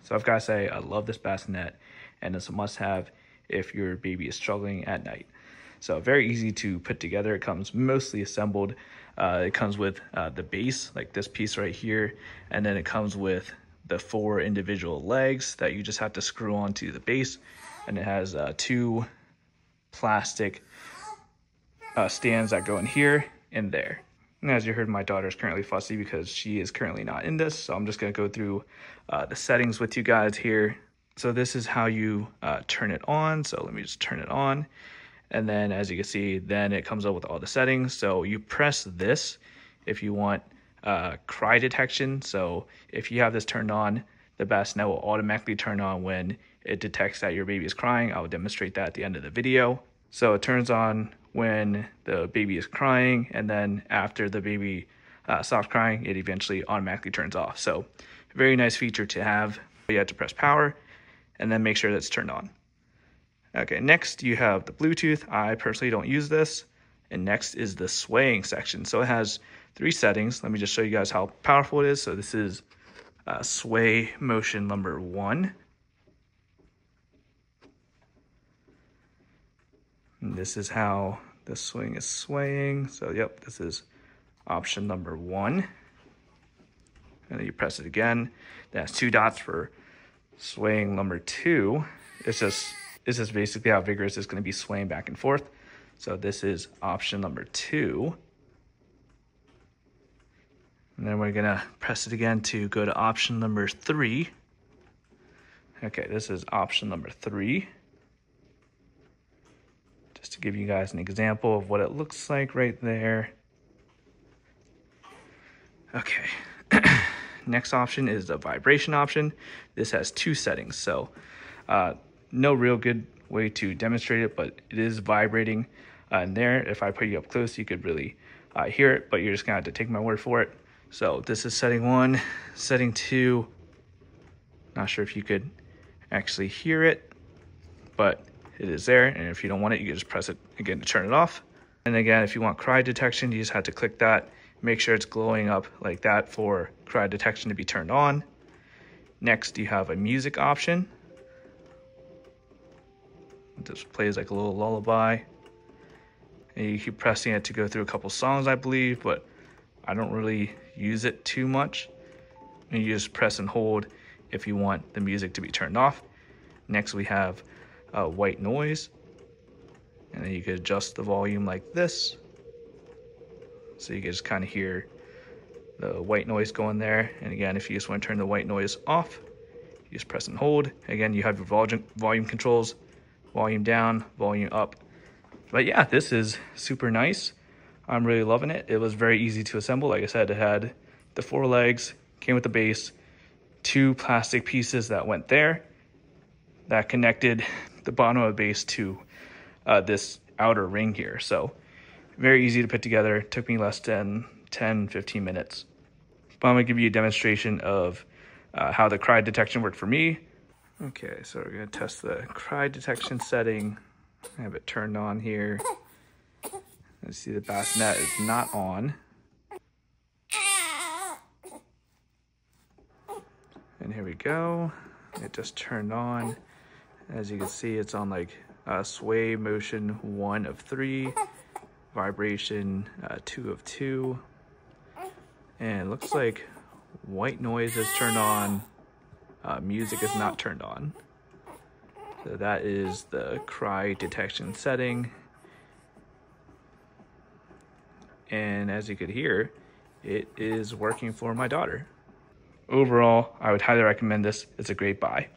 So I've got to say, I love this bassinet, and it's a must-have if your baby is struggling at night. So very easy to put together. It comes mostly assembled. It comes with the base, like this piece right here, and then it comes with the 4 individual legs that you just have to screw onto the base, and it has 2 plastic stands that go in here and there. And as you heard, my daughter is currently fussy because she is currently not in this, so I'm just going to go through the settings with you guys here. So this is how you turn it on. So let me just turn it on. And then as you can see, then it comes up with all the settings. So you press this if you want cry detection. So if you have this turned on, the bassinet will automatically turn on when it detects that your baby is crying. I will demonstrate that at the end of the video. So it turns on when the baby is crying, and then after the baby stops crying, it eventually automatically turns off. So very nice feature to have. You have to press power and then make sure that's turned on. Okay, next you have the Bluetooth. I personally don't use this. And next is the swaying section. So it has 3 settings. Let me just show you guys how powerful it is. So this is sway motion number 1. And this is how the swing is swaying. So yep, this is option number 1. And then you press it again. That's 2 dots for swaying number 2. It's just basically how vigorous it's going to be swaying back and forth. So this is option number 2. And then we're going to press it again to go to option number 3. Okay, this is option number 3. Just to give you guys an example of what it looks like right there. Okay. Next option is the vibration option. This has 2 settings. So no real good way to demonstrate it, but it is vibrating in there. If I put you up close, you could really hear it, but you're just gonna have to take my word for it. So this is setting 1, setting 2. Not sure if you could actually hear it, but it is there. And if you don't want it, you can just press it again to turn it off. And again, if you want cry detection, you just have to click that. Make sure it's glowing up like that for cry detection to be turned on. Next, you have a music option. It just plays like a little lullaby. And you keep pressing it to go through a couple songs, I believe, but I don't really use it too much. And you just press and hold if you want the music to be turned off. Next, we have white noise. And then you can adjust the volume like this. So you can just kind of hear the white noise going there. And again, if you just want to turn the white noise off, you just press and hold. Again, you have your volume controls, volume down, volume up. But yeah, this is super nice. I'm really loving it. It was very easy to assemble. Like I said, it had the 4 legs, came with the base, 2 plastic pieces that went there that connected the bottom of the base to this outer ring here. So very easy to put together. It took me less than 10-15 minutes. But I'm gonna give you a demonstration of how the cry detection worked for me. Okay, so we're gonna test the cry detection setting. I have it turned on here. Let's see, the bassinet is not on. And here we go. It just turned on. As you can see, it's on like sway motion 1 of 3, vibration 2 of 2. And it looks like white noise is turned on. Music is not turned on. So that is the cry detection setting. And as you could hear, it is working for my daughter. Overall, I would highly recommend this. It's a great buy.